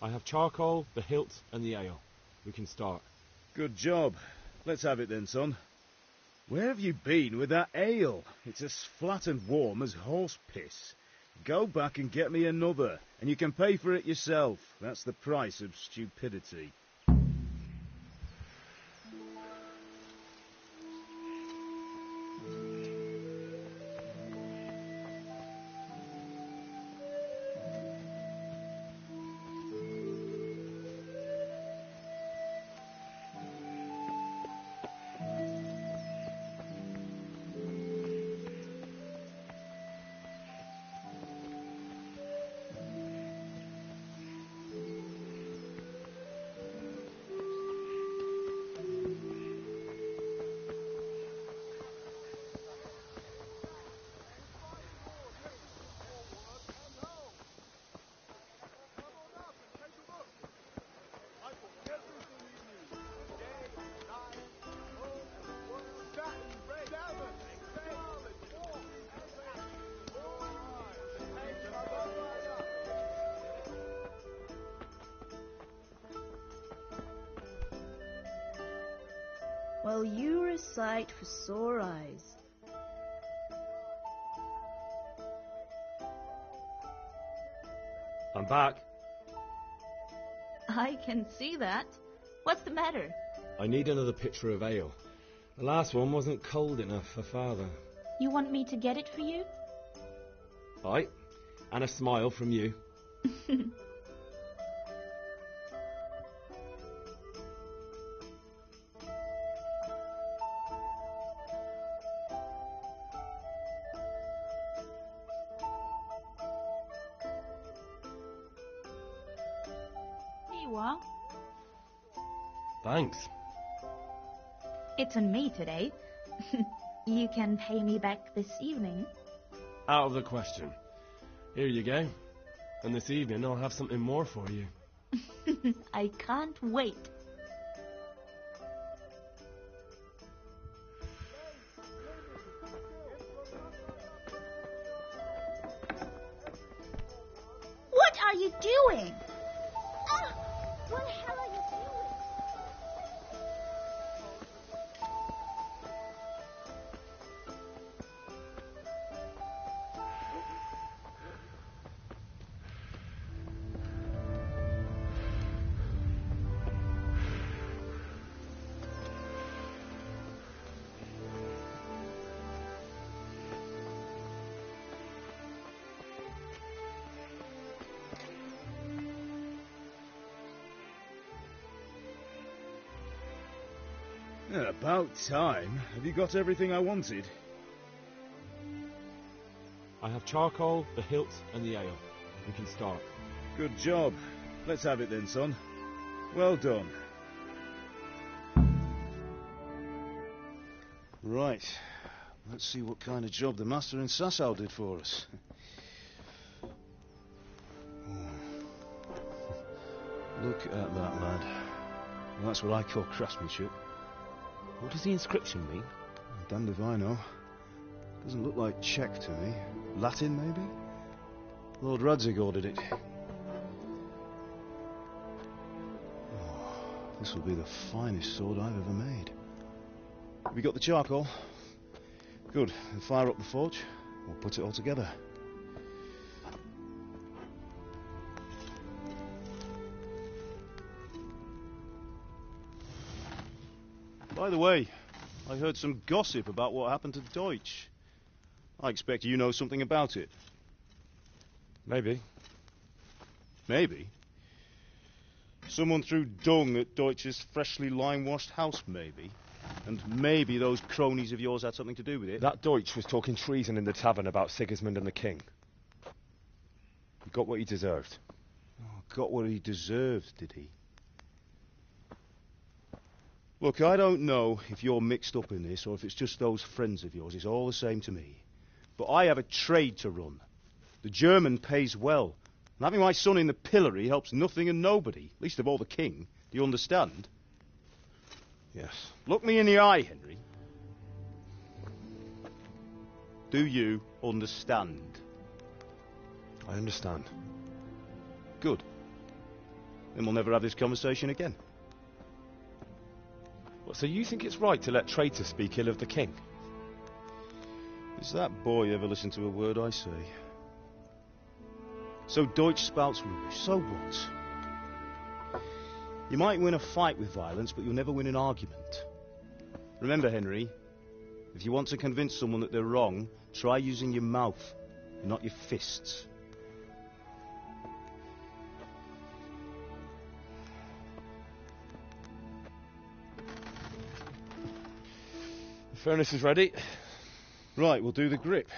I have charcoal, the hilt, and the ale. We can start. Good job. Let's have it then, son. Where have you been with that ale? It's as flat and warm as horse piss. Go back and get me another, and you can pay for it yourself. That's the price of stupidity. Well, you're a sight for sore eyes. I'm back. I can see that. What's the matter? I need another pitcher of ale. The last one wasn't cold enough for Father. You want me to get it for you? Aye, and a smile from you. Here you are. Thanks. It's on me today. You can pay me back this evening. Out of the question. Here you go. And this evening I'll have something more for you. I can't wait. What are you doing? What the hell are you doing? Yeah, about time. Have you got everything I wanted? I have charcoal, the hilt, and the ale. We can start. Good job. Let's have it then, son. Well done. Right. Let's see what kind of job the master in Sasau did for us. Look at that, lad. Well, that's what I call craftsmanship. What does the inscription mean? Damned if I know. Doesn't look like Czech to me. Latin, maybe? Lord Radzig ordered it. Oh, this will be the finest sword I've ever made. Have you got the charcoal? Good. Then fire up the forge. We'll put it all together. By the way, I heard some gossip about what happened to Deutsch. I expect you know something about it. Maybe. Maybe? Someone threw dung at Deutsch's freshly lime-washed house, maybe? And maybe those cronies of yours had something to do with it? That Deutsch was talking treason in the tavern about Sigismund and the king. He got what he deserved. Oh, got what he deserved, did he? Look, I don't know if you're mixed up in this or if it's just those friends of yours. It's all the same to me. But I have a trade to run. The German pays well. And having my son in the pillory helps nothing and nobody, least of all the king. Do you understand? Yes. Look me in the eye, Henry. Do you understand? I understand. Good. Then we'll never have this conversation again. What, so you think it's right to let traitors speak ill of the king? Does that boy ever listen to a word I say? So Deutsch spouts rubbish, so what? You might win a fight with violence, but you'll never win an argument. Remember, Henry, if you want to convince someone that they're wrong, try using your mouth, and not your fists. The furnace is ready. Right, we'll do the grip.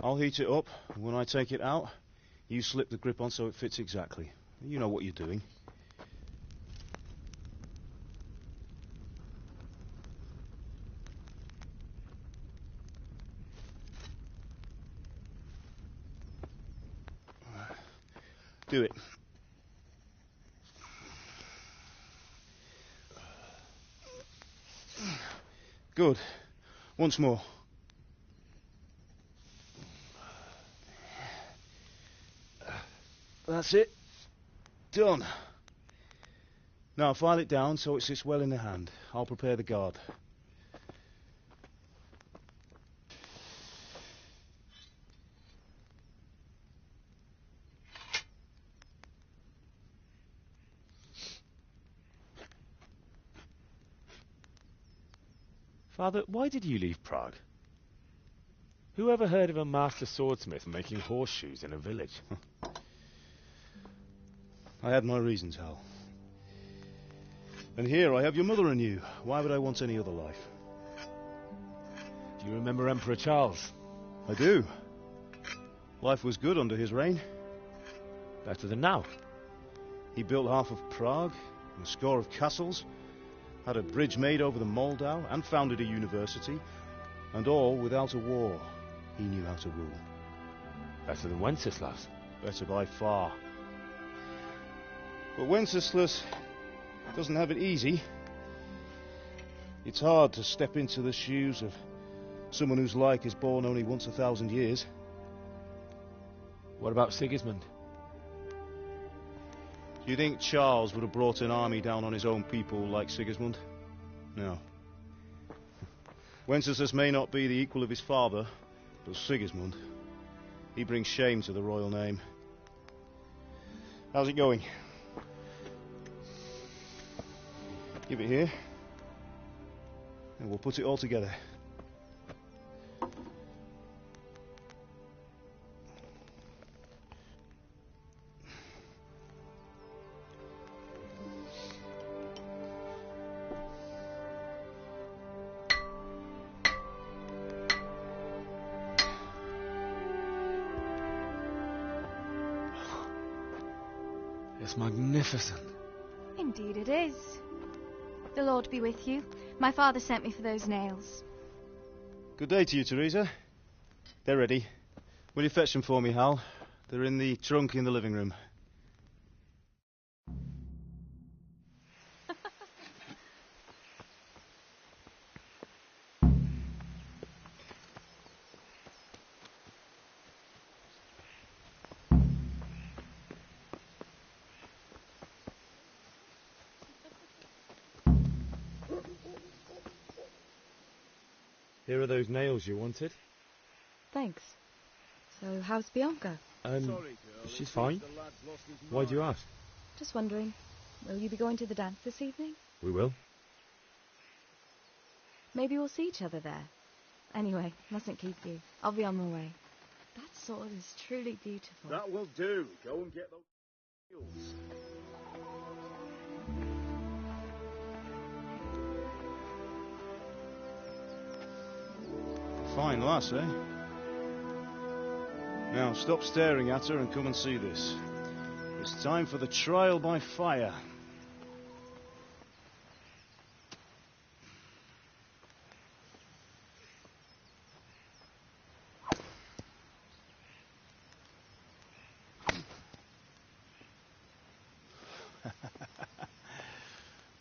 I'll heat it up, and when I take it out, you slip the grip on so it fits exactly. You know what you're doing. Do it. Good. Once more. That's it. Done. Now file it down so it sits well in the hand. I'll prepare the guard. Father, why did you leave Prague? Who ever heard of a master swordsmith making horseshoes in a village? I had my reasons, Hal. And here I have your mother and you. Why would I want any other life? Do you remember Emperor Charles? I do. Life was good under his reign. Better than now. He built half of Prague, and a score of castles, had a bridge made over the Moldau, and founded a university, and all without a war. He knew how to rule. Better than Wenceslas. Better by far. But Wenceslas doesn't have it easy. It's hard to step into the shoes of someone whose like is born only once 1,000 years. What about Sigismund? Do you think Charles would have brought an army down on his own people like Sigismund? No. Wenceslas may not be the equal of his father, but Sigismund, he brings shame to the royal name. How's it going? Give it here, and we'll put it all together. It's magnificent. Indeed it is. The Lord be with you. My father sent me for those nails. Good day to you, Teresa. They're ready. Will you fetch them for me, Hal? They're in the trunk in the living room. Here are those nails you wanted. Thanks. So, how's Bianca? She's fine. Why do you ask? Just wondering, will you be going to the dance this evening? We will. Maybe we'll see each other there. Anyway, mustn't keep you. I'll be on my way. That sword is truly beautiful. That will do. Go and get those nails. Fine lass, eh? Now, stop staring at her and come and see this. It's time for the trial by fire.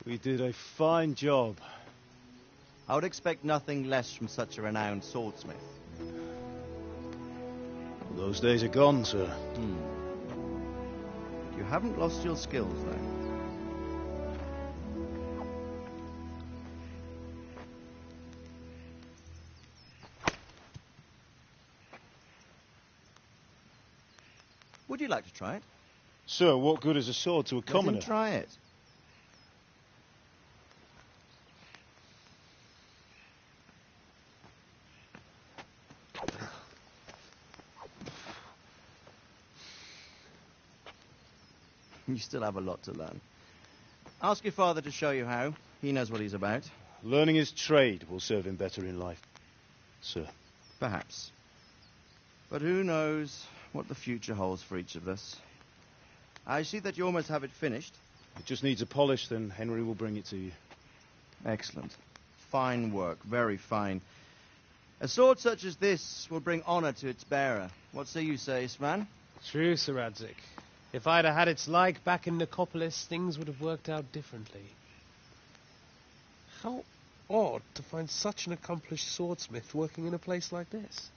We did a fine job. I would expect nothing less from such a renowned swordsmith. Those days are gone, sir. You haven't lost your skills, though. Would you like to try it? Sir, what good is a sword to a Let commoner? him try it. You still have a lot to learn. Ask your father to show you how. He knows what he's about. Learning his trade will serve him better in life, sir. Perhaps. But who knows what the future holds for each of us. I see that you almost have it finished. It just needs a polish, then Henry will bring it to you. Excellent. Fine work. Very fine. A sword such as this will bring honor to its bearer. What say you, Svan? True, Sir Radzik. If I'd have had its like back in Nicopolis, things would have worked out differently. How odd to find such an accomplished swordsmith working in a place like this.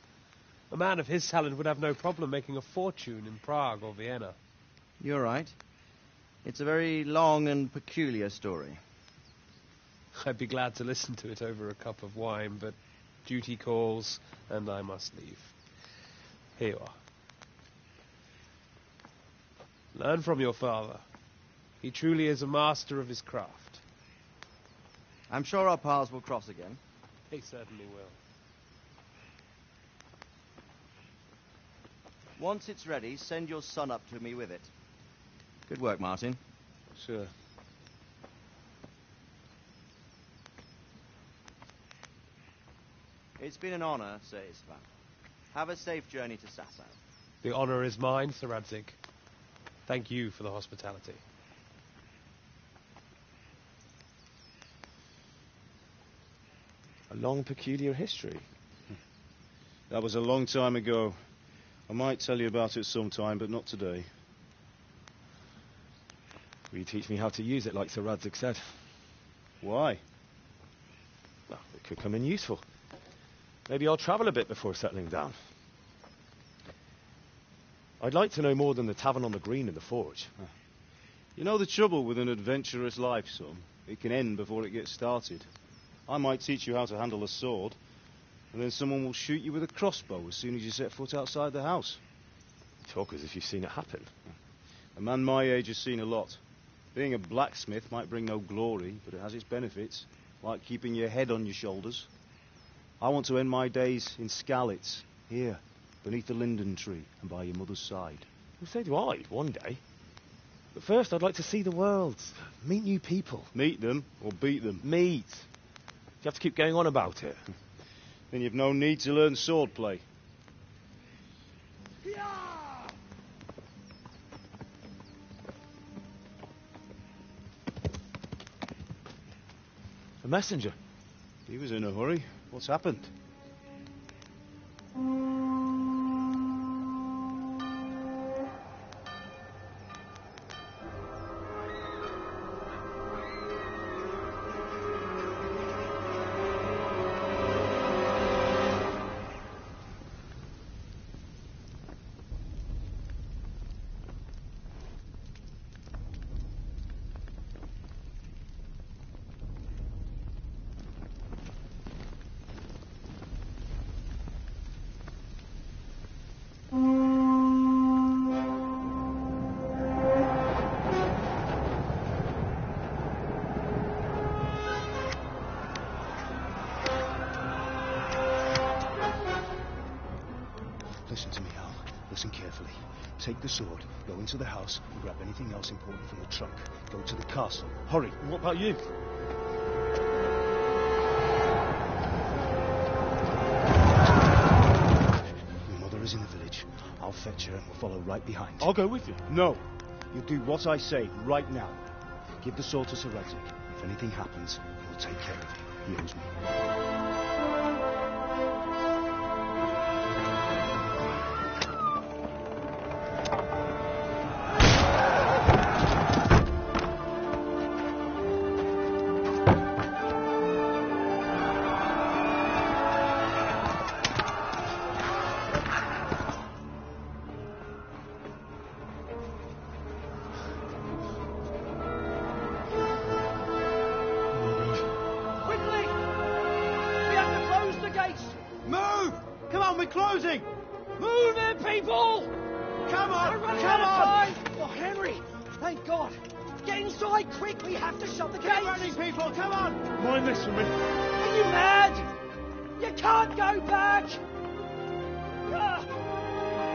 A man of his talent would have no problem making a fortune in Prague or Vienna. You're right. It's a very long and peculiar story. I'd be glad to listen to it over a cup of wine, but duty calls, and I must leave. Here you are. Learn from your father. He truly is a master of his craft. I'm sure our paths will cross again. He certainly will. Once it's ready, send your son up to me with it. Good work, Martin. Sir. It's been an honor, Sir Isvan. Have a safe journey to Sasau. The honor is mine, Sir Radzik. Thank you for the hospitality. A long, peculiar history. That was a long time ago. I might tell you about it sometime, but not today. Will you teach me how to use it like Sir Radzik said? Why? Well, it could come in useful. Maybe I'll travel a bit before settling down. I'd like to know more than the tavern on the green and the forge. You know the trouble with an adventurous life, son? It can end before it gets started. I might teach you how to handle a sword, and then someone will shoot you with a crossbow as soon as you set foot outside the house. You talk as if you've seen it happen. A man my age has seen a lot. Being a blacksmith might bring no glory, but it has its benefits, like keeping your head on your shoulders. I want to end my days in Skalitz, here, beneath the linden tree and by your mother's side. Well, so do I, one day. But first, I'd like to see the world, meet new people. Meet them or beat them. Meet. You have to keep going on about it. Then you've no need to learn swordplay. A messenger. He was in a hurry. What's happened? Listen to me, Al. Listen carefully. Take the sword, go into the house, and grab anything else important from the trunk. Go to the castle. Hurry. And what about you? Your mother is in the village. I'll fetch her and we'll follow right behind. I'll go with you. No. You'll do what I say right now. Give the sword to Sir Radzik. If anything happens, he'll take care of you. He owes me. Move! Come on, we're closing! Move it, people! Come on! We're running Come out of on! time! Oh, Henry! Thank God! Get inside, quick! We have to shut the gates! Get running, people! Come on! Mind this for me. Are you mad? You can't go back! Ah.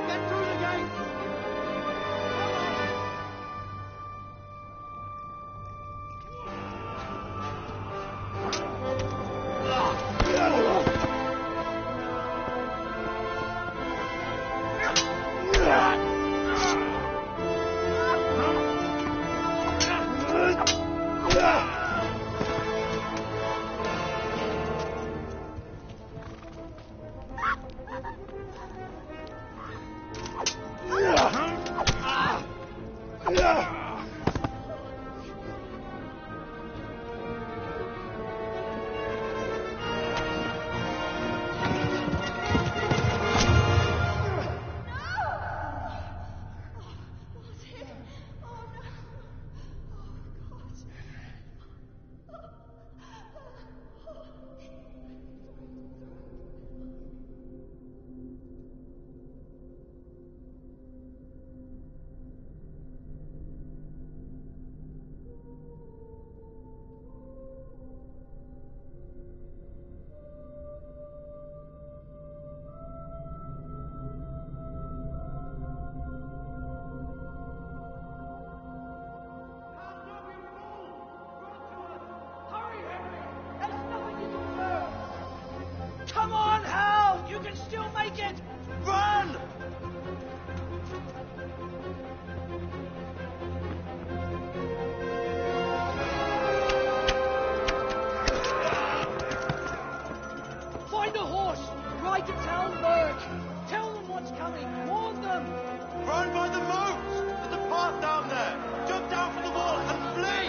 Get through the gate! Come on, Hal! You can still make it! Run! Find a horse! Ride to town, Merc! Tell them what's coming! Warn them! Run by the moat! There's a path down there! Jump down from the wall and flee!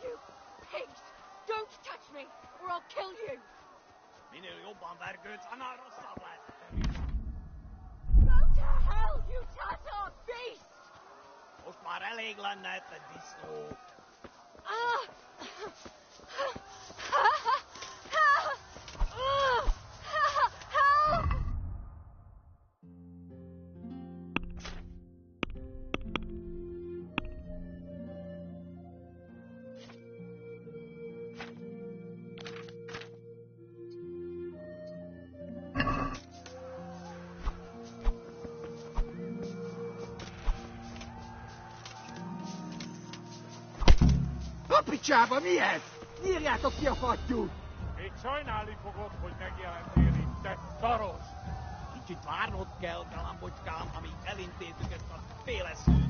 You pigs! Don't touch me, or I'll kill you! Go to hell, you Tatar beast! Help! Picsába, mi ez? Nyírjátok ki a fattyút! Még sajnálni fogod, hogy megjelentél itt, te szaros! Kicsit várnod kell, galambocskám, amíg elintézzük ezt a féleszűt.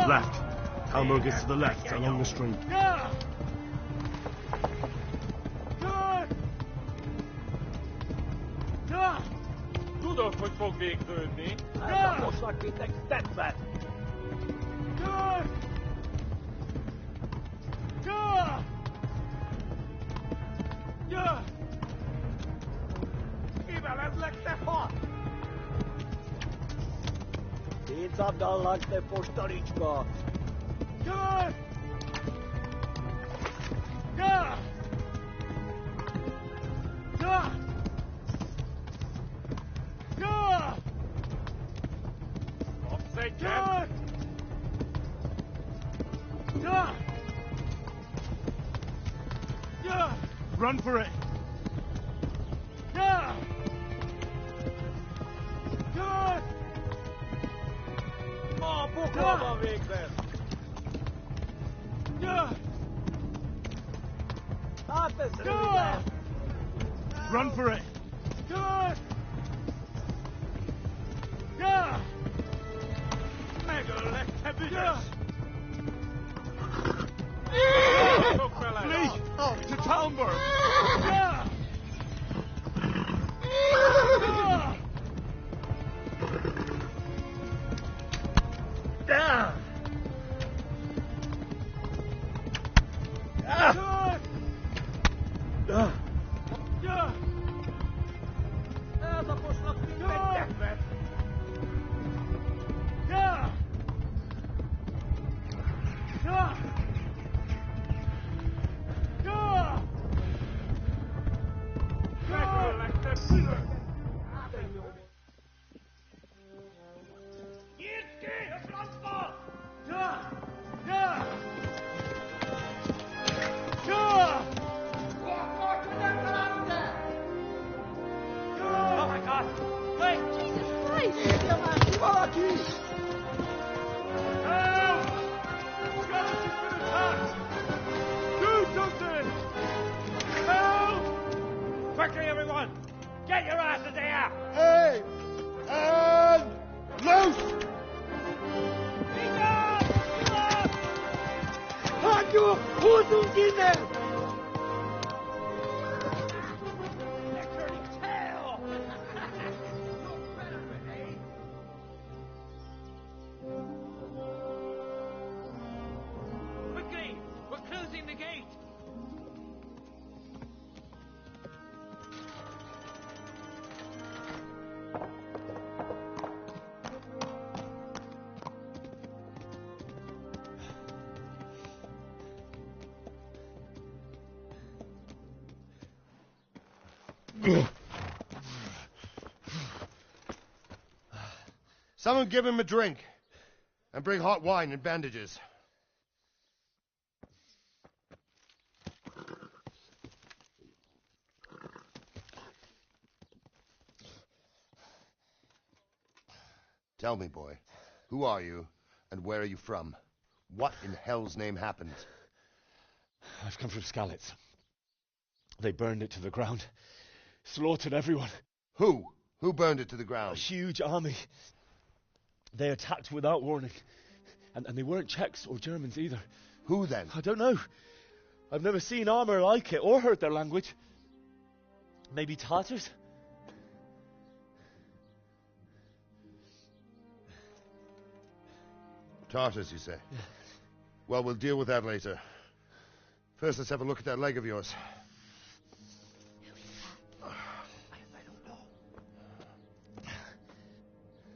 Left. Hamburg is to the left, along the street. Tudod, hogy fog végződni. Ez a mosakétek tetszett. Mivel ezlek te hat? Szétszabdallak, te postaricska. Kapsz egyet? Run for it! A pokolban végzett. Hát ez röviden. Run for it! Megöllek, te büdös! Flee! To Talmberg! Ez a posnak minden tetszett. Megöllek, te büdös! Nyitd ki a francba! Kamikát! Hey! Jesus Christ! Érje már ki valaki! Help! Skeleton's been attacked! Do something! Help! Quickly, everyone! Get your asses here! Hey! And loose! Hagyjuk! Húzzunk innen! They're turning tail! Look better, eh? Quickly! We're closing the gate! Someone give him a drink. And bring hot wine and bandages. Tell me, boy, who are you and where are you from? What in hell's name happened? I've come from Skalitz. They burned it to the ground. Slaughtered everyone. Who? Who burned it to the A ground? huge army. They attacked without warning. And they weren't Czechs or Germans either. Who then? I don't know. I've never seen armor like it or heard their language. Maybe Tatars? Tartars, you say? Well, we'll deal with that later. First, let's have a look at that leg of yours.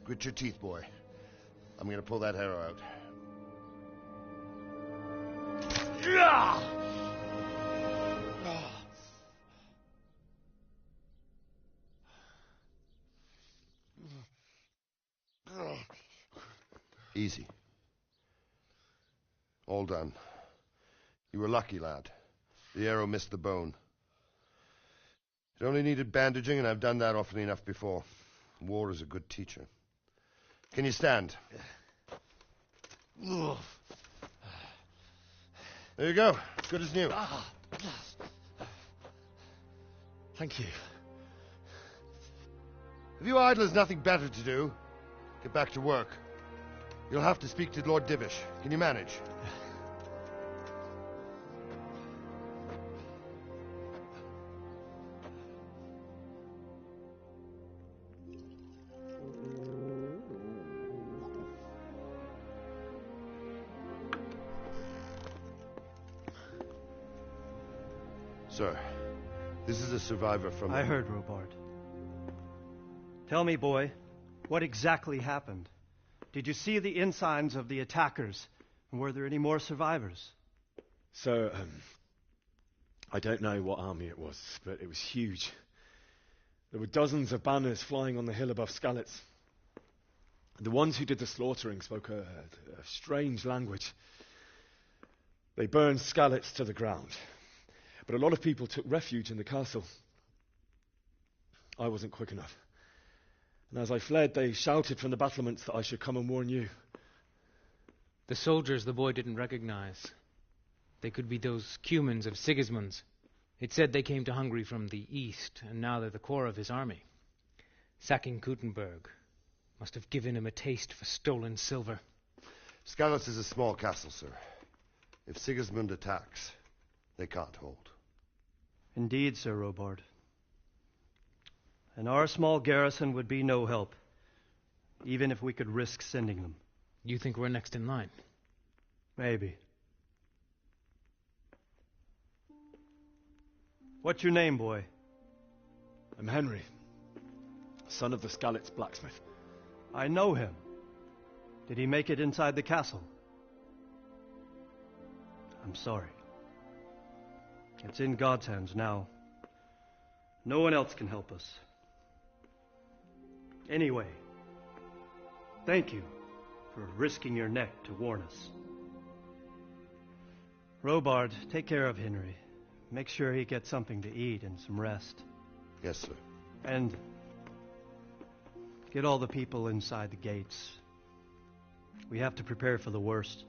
Grit your teeth, boy. I'm going to pull that arrow out. Easy. All done. You were lucky, lad. The arrow missed the bone. It only needed bandaging, and I've done that often enough before. War is a good teacher. Can you stand? There you go. Good as new. Thank you. If you idlers nothing better to do, get back to work. You'll have to speak to Lord Divish. Can you manage? Sir, this is a survivor from... I heard, Robard. Tell me, boy, what exactly happened? Did you see the ensigns of the attackers? And were there any more survivors? So, I don't know what army it was, but it was huge. There were dozens of banners flying on the hill above Skalitz. The ones who did the slaughtering spoke a strange language. They burned Skalitz to the ground. But a lot of people took refuge in the castle. I wasn't quick enough. And as I fled, they shouted from the battlements that I should come and warn you. The soldiers the boy didn't recognize. They could be those Cumans of Sigismund's. It said they came to Hungary from the east, and now they're the core of his army. Sacking Gutenberg must have given him a taste for stolen silver. Skalitz is a small castle, sir. If Sigismund attacks, they can't hold. Indeed, Sir Robard. And our small garrison would be no help, even if we could risk sending them. You think we're next in line? Maybe. What's your name, boy? I'm Henry, son of the Skalitz blacksmith. I know him. Did he make it inside the castle? I'm sorry. It's in God's hands now. No one else can help us. Anyway, thank you for risking your neck to warn us. Robard, take care of Henry. Make sure he gets something to eat and some rest. Yes, sir. And get all the people inside the gates. We have to prepare for the worst.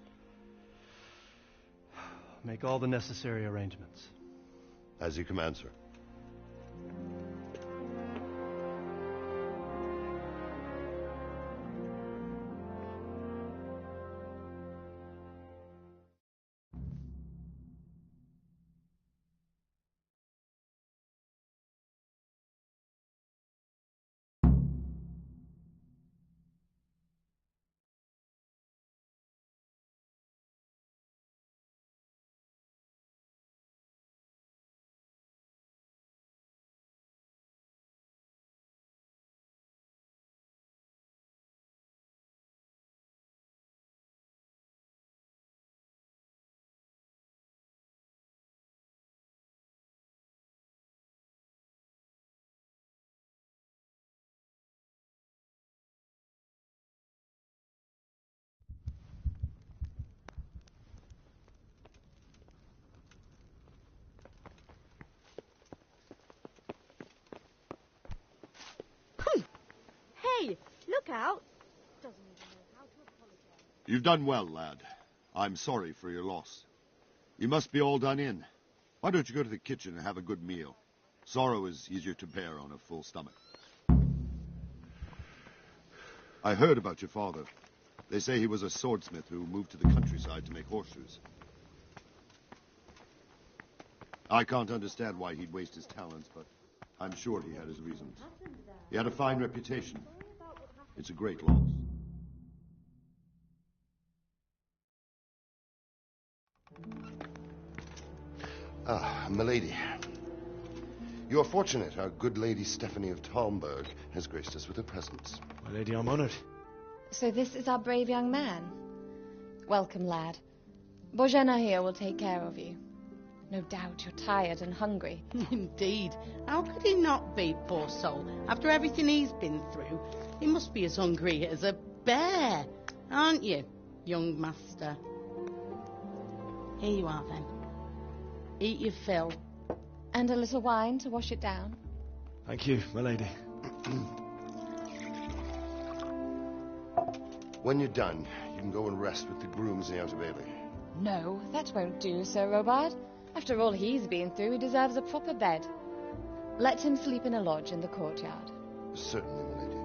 Make all the necessary arrangements. As you command, sir. Hey, look out! Doesn't even know how to apologize. You've done well, lad. I'm sorry for your loss. You must be all done in. Why don't you go to the kitchen and have a good meal? Sorrow is easier to bear on a full stomach. I heard about your father. They say he was a swordsmith who moved to the countryside to make horseshoes. I can't understand why he'd waste his talents, but I'm sure he had his reasons. He had a fine reputation. It's a great loss. Ah, milady. You are fortunate. Our good lady Stephanie of Talmberg has graced us with her presence. My lady, I'm honored. So this is our brave young man. Welcome, lad. Bozhena here will take care of you. No doubt you're tired and hungry. Indeed. How could he not be, poor soul? After everything he's been through, he must be as hungry as a bear. Aren't you, young master? Here you are, then. Eat your fill. And a little wine to wash it down. Thank you, my lady. When you're done, you can go and rest with the grooms in the Outer Bailey. No, that won't do, Sir Robard. After all he's been through, he deserves a proper bed. Let him sleep in a lodge in the courtyard. Certainly, my lady.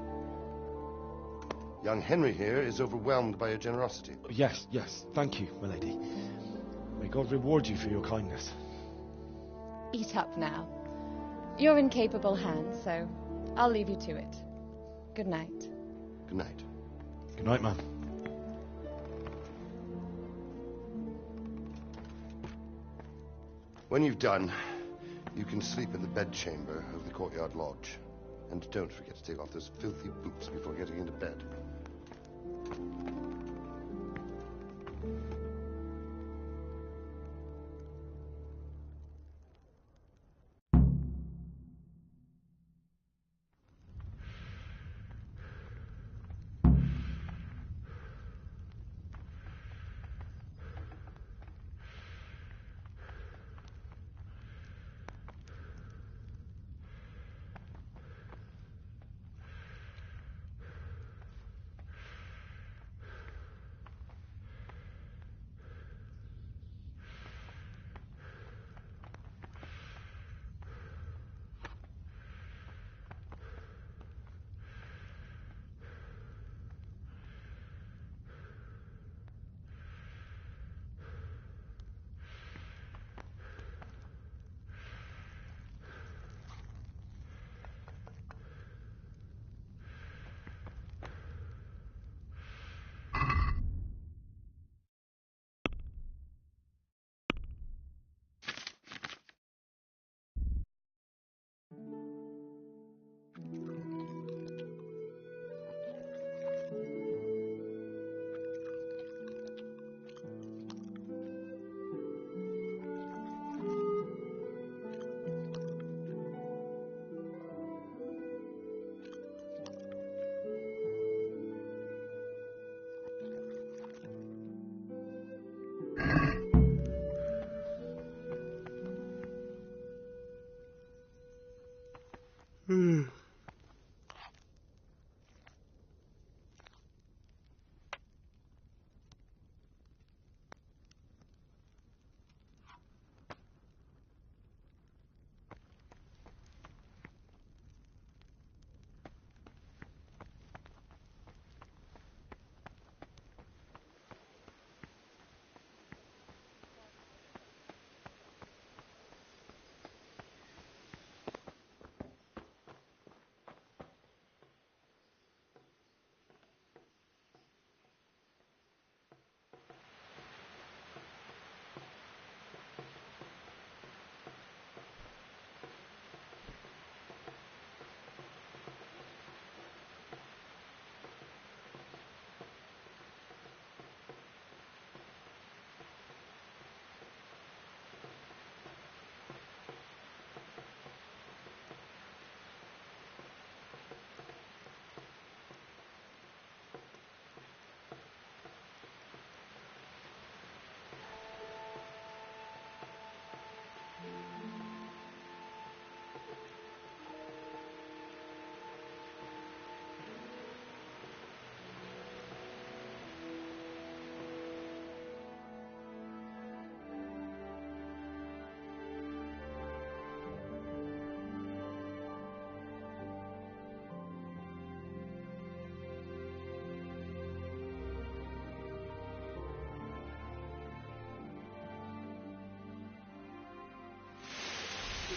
Young Henry here is overwhelmed by your generosity. Yes, yes. Thank you, my lady. May God reward you for your kindness. Eat up now. You're in capable hands, so I'll leave you to it. Good night. Good night. Good night, ma'am. When you've done, you can sleep in the bedchamber of the courtyard lodge. And don't forget to take off those filthy boots before getting into bed.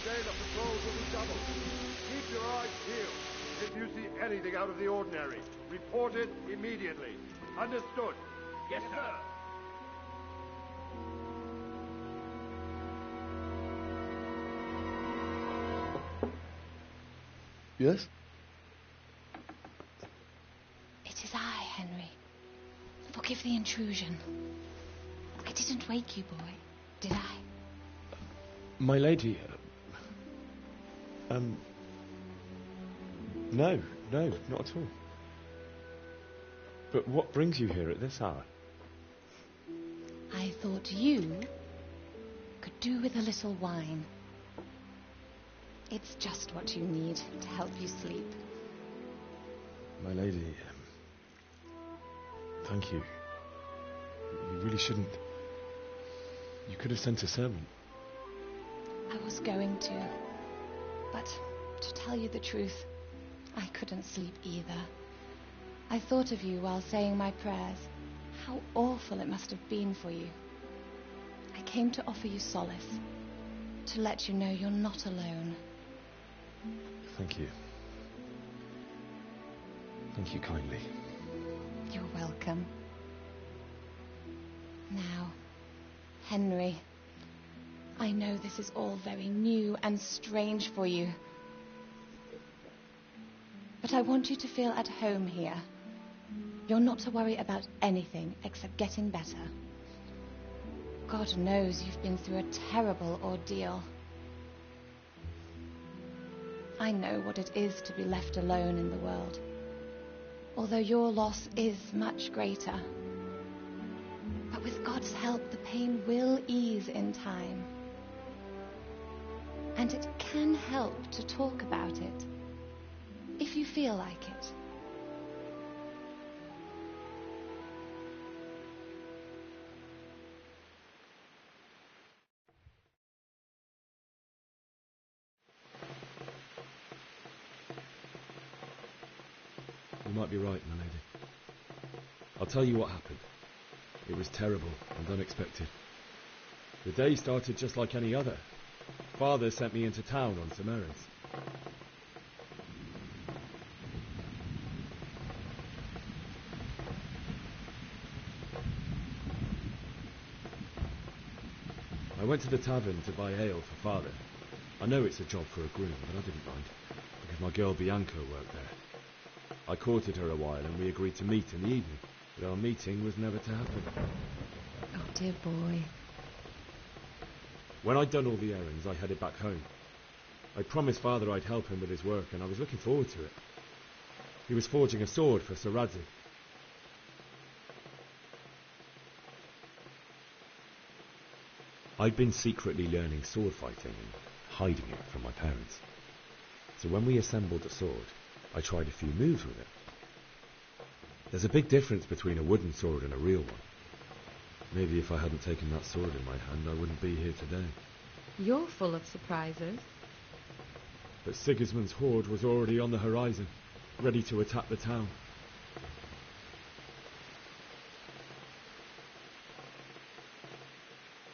Today the patrols will be doubled. Keep your eyes peeled. If you see anything out of the ordinary, report it immediately. Understood? Yes, sir. Yes? It is I, Henry. Forgive the intrusion. I didn't wake you, boy, did I? My lady, no, not at all. But what brings you here at this hour? I thought you could do with a little wine. It's just what you need to help you sleep. My lady, thank you. You really shouldn't. You could have sent a servant. I was going to, but to tell you the truth, I couldn't sleep either. I thought of you while saying my prayers. How awful it must have been for you. I came to offer you solace, to let you know you're not alone. Thank you. Thank you kindly. You're welcome. Now, Henry, I know this is all very new and strange for you. But I want you to feel at home here. You're not to worry about anything except getting better. God knows you've been through a terrible ordeal. I know what it is to be left alone in the world, although your loss is much greater. But with God's help, the pain will ease in time. And it can help to talk about it, if you feel like it. You might be right, my lady. I'll tell you what happened. It was terrible and unexpected. The day started just like any other. Father sent me into town on some errands. I went to the tavern to buy ale for Father. I know it's a job for a groom, but I didn't mind, because my girl Bianca worked there. I courted her a while and we agreed to meet in the evening, but our meeting was never to happen. Oh, dear boy. When I'd done all the errands, I headed back home. I promised Father I'd help him with his work, and I was looking forward to it. He was forging a sword for Sir Radzi. I'd been secretly learning sword fighting and hiding it from my parents. So when we assembled the sword, I tried a few moves with it. There's a big difference between a wooden sword and a real one. Maybe if I hadn't taken that sword in my hand, I wouldn't be here today. You're full of surprises. But Sigismund's horde was already on the horizon, ready to attack the town.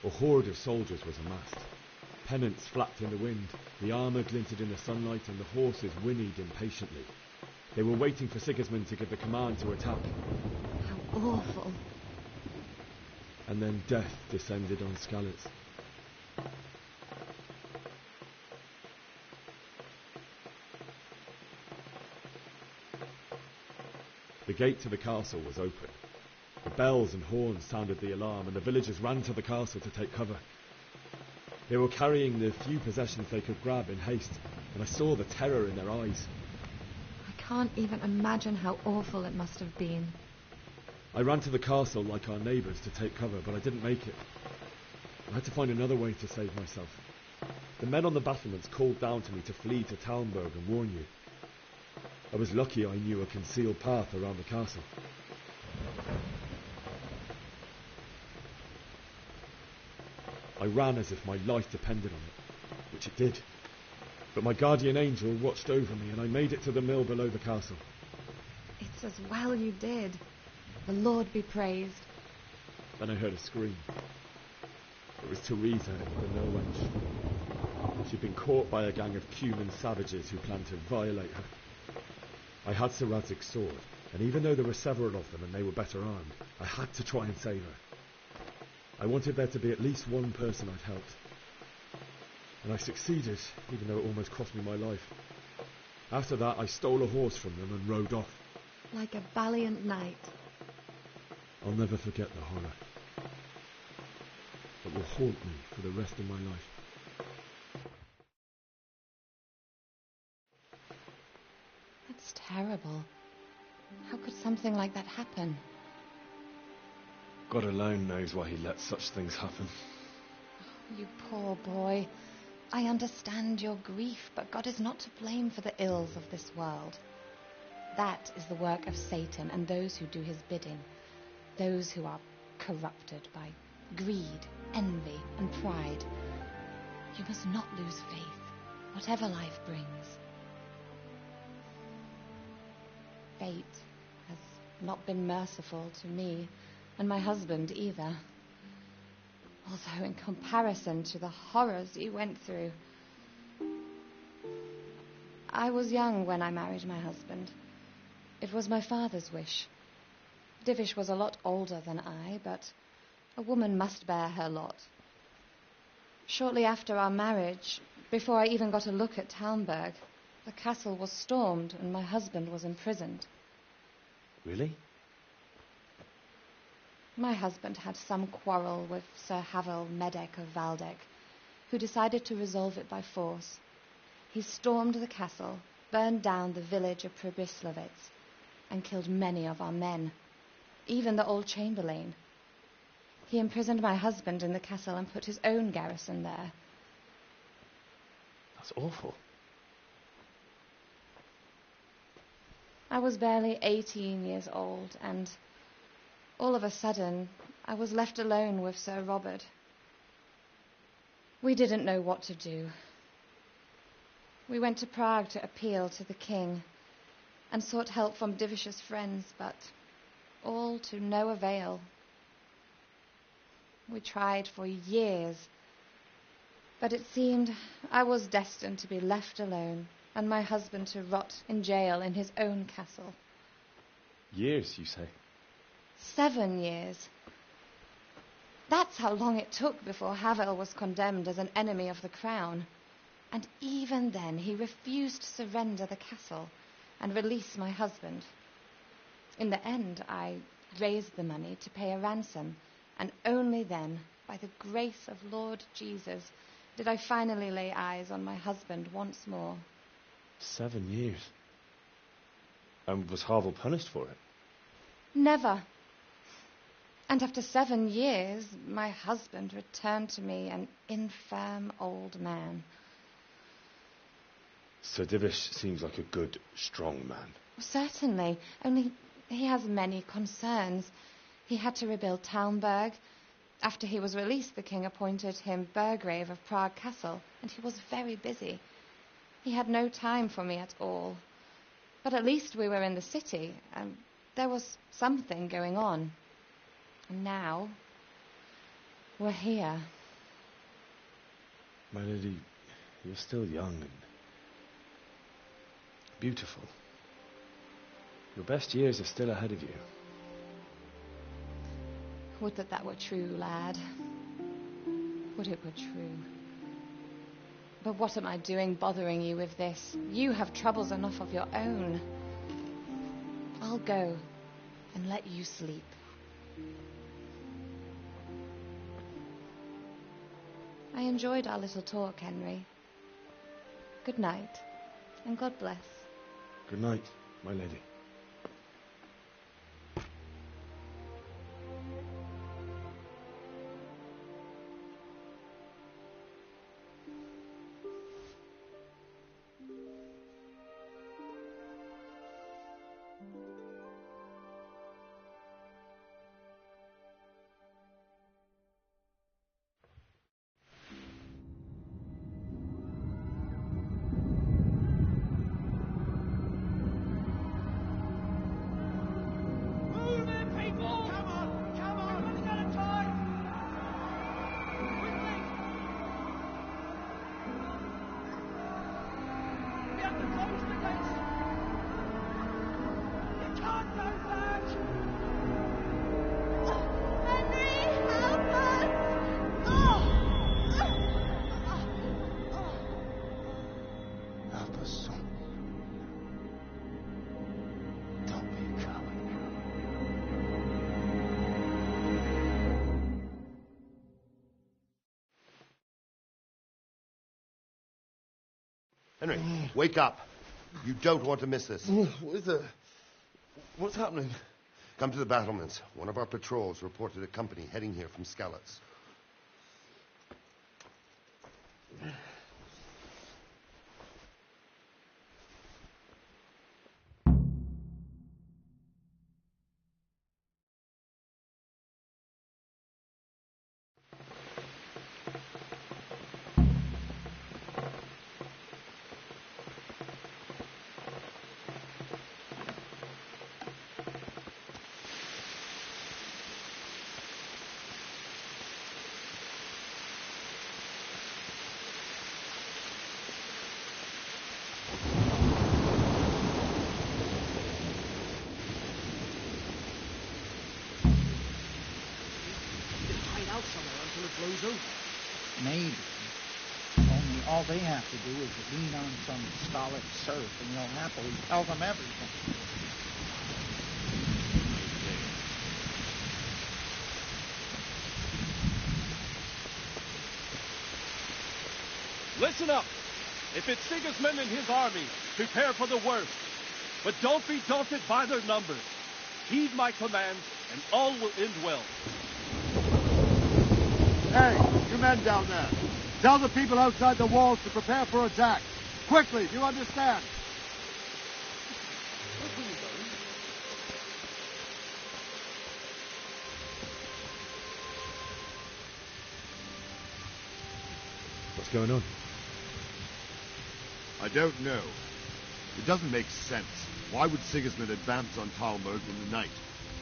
A horde of soldiers was amassed. Pennants flapped in the wind, the armour glinted in the sunlight, and the horses whinnied impatiently. They were waiting for Sigismund to give the command to attack. How awful. And then death descended on Skalitz. The gate to the castle was open. The bells and horns sounded the alarm, and the villagers ran to the castle to take cover. They were carrying the few possessions they could grab in haste, and I saw the terror in their eyes. I can't even imagine how awful it must have been. I ran to the castle like our neighbours to take cover, but I didn't make it. I had to find another way to save myself. The men on the battlements called down to me to flee to Talmberg and warn you. I was lucky I knew a concealed path around the castle. I ran as if my life depended on it, which it did. But my guardian angel watched over me, and I made it to the mill below the castle. It's as well you did. The Lord be praised. Then I heard a scream. It was Teresa, the mill wench. She'd been caught by a gang of Cuman savages who planned to violate her. I had Sir Radzig's sword, and even though there were several of them and they were better armed, I had to try and save her. I wanted there to be at least one person I'd helped. And I succeeded, even though it almost cost me my life. After that, I stole a horse from them and rode off. Like a valiant knight. I'll never forget the horror. It will haunt me for the rest of my life. That's terrible. How could something like that happen? God alone knows why he lets such things happen. Oh, you poor boy. I understand your grief, but God is not to blame for the ills of this world. That is the work of Satan and those who do his bidding. Those who are corrupted by greed, envy, and pride. You must not lose faith, whatever life brings. Fate has not been merciful to me, and my husband either. Although in comparison to the horrors he went through. I was young when I married my husband. It was my father's wish. Divish was a lot older than I, but a woman must bear her lot. Shortly after our marriage, before I even got a look at Talmberg, the castle was stormed and my husband was imprisoned. Really? My husband had some quarrel with Sir Havel Medek of Valdek, who decided to resolve it by force. He stormed the castle, burned down the village of Probislovitz, and killed many of our men, even the old chamberlain. He imprisoned my husband in the castle and put his own garrison there. That's awful. I was barely 18 years old, and all of a sudden, I was left alone with Sir Robert. We didn't know what to do. We went to Prague to appeal to the king and sought help from Divish's friends, but all to no avail. We tried for years, but it seemed I was destined to be left alone and my husband to rot in jail in his own castle. Years, you say? 7 years. That's how long it took before Havel was condemned as an enemy of the crown. And even then he refused to surrender the castle and release my husband. In the end, I raised the money to pay a ransom, and only then, by the grace of Lord Jesus, did I finally lay eyes on my husband once more. 7 years? And was Havel punished for it? Never. And after 7 years, my husband returned to me an infirm old man. Sir Divish seems like a good, strong man. Certainly, only he has many concerns. He had to rebuild Talmberg. After he was released, the king appointed him Burgrave of Prague Castle, and he was very busy. He had no time for me at all. But at least we were in the city, and there was something going on. And now, we're here. My lady, you're still young and beautiful. Your best years are still ahead of you. Would that were true, lad. Would it were true. But what am I doing bothering you with this? You have troubles enough of your own. I'll go and let you sleep. I enjoyed our little talk, Henry. Good night, and God bless. Good night, my lady. Henry, wake up. You don't want to miss this. What is it? What's happening? Come to the battlements. One of our patrols reported a company heading here from Skalitz. Maybe. Only all they have to do is lean on some stolid serf and you'll happily tell them everything. Listen up. If it's Sigismund and his army, prepare for the worst. But don't be daunted by their numbers. Heed my commands, and all will end well. Hey, you men down there. Tell the people outside the walls to prepare for attack. Quickly, do you understand? What's going on? I don't know. It doesn't make sense. Why would Sigismund advance on Talmberg in the night?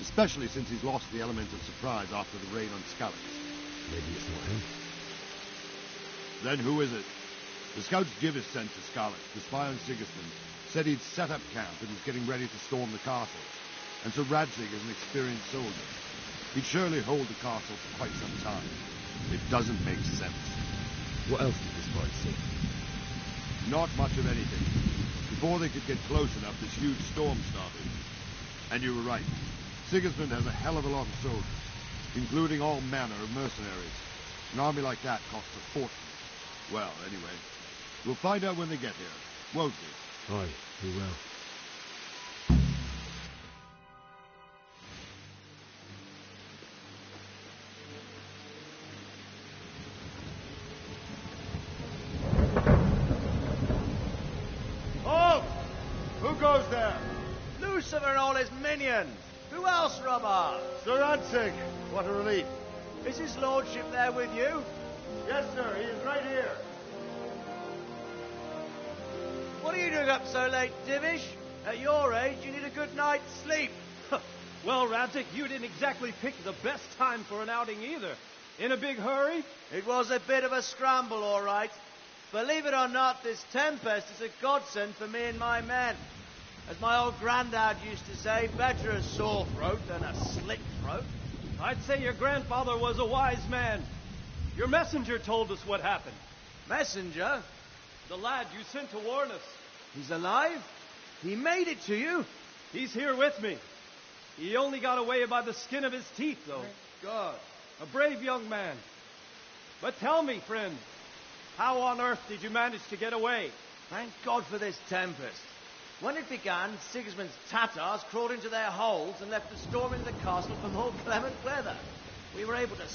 Especially since he's lost the element of surprise after the raid on Skalitz. Maybe it's not him. Then who is it? The scouts Givis sent to Skalitz to spy on Sigismund said he'd set up camp and was getting ready to storm the castle. And so Radzig is an experienced soldier. He'd surely hold the castle for quite some time. It doesn't make sense. What else did the spies see? Not much of anything. Before they could get close enough, this huge storm started. And you were right. Sigismund has a hell of a lot of soldiers, including all manner of mercenaries. An army like that costs a fortune. Well, anyway, we'll find out when they get here, won't we? Aye, we will. Halt! Who goes there? Lucifer and all his minions. Who else, Robber? Sir Radzig. What a relief. Is his lordship there with you? Yes, sir. He is right here. What are you doing up so late, Divish? At your age, you need a good night's sleep. Well, Radzig, you didn't exactly pick the best time for an outing either. In a big hurry? It was a bit of a scramble, all right. Believe it or not, this tempest is a godsend for me and my men. As my old granddad used to say, better a sore throat than a slit throat. I'd say your grandfather was a wise man. Your messenger told us what happened. Messenger? The lad you sent to warn us. He's alive? He made it to you? He's here with me. He only got away by the skin of his teeth, though. Thank God. A brave young man. But tell me, friend, how on earth did you manage to get away? Thank God for this tempest. When it began, Sigismund's Tatars crawled into their holes and left us storming the castle for more clement weather. We were able to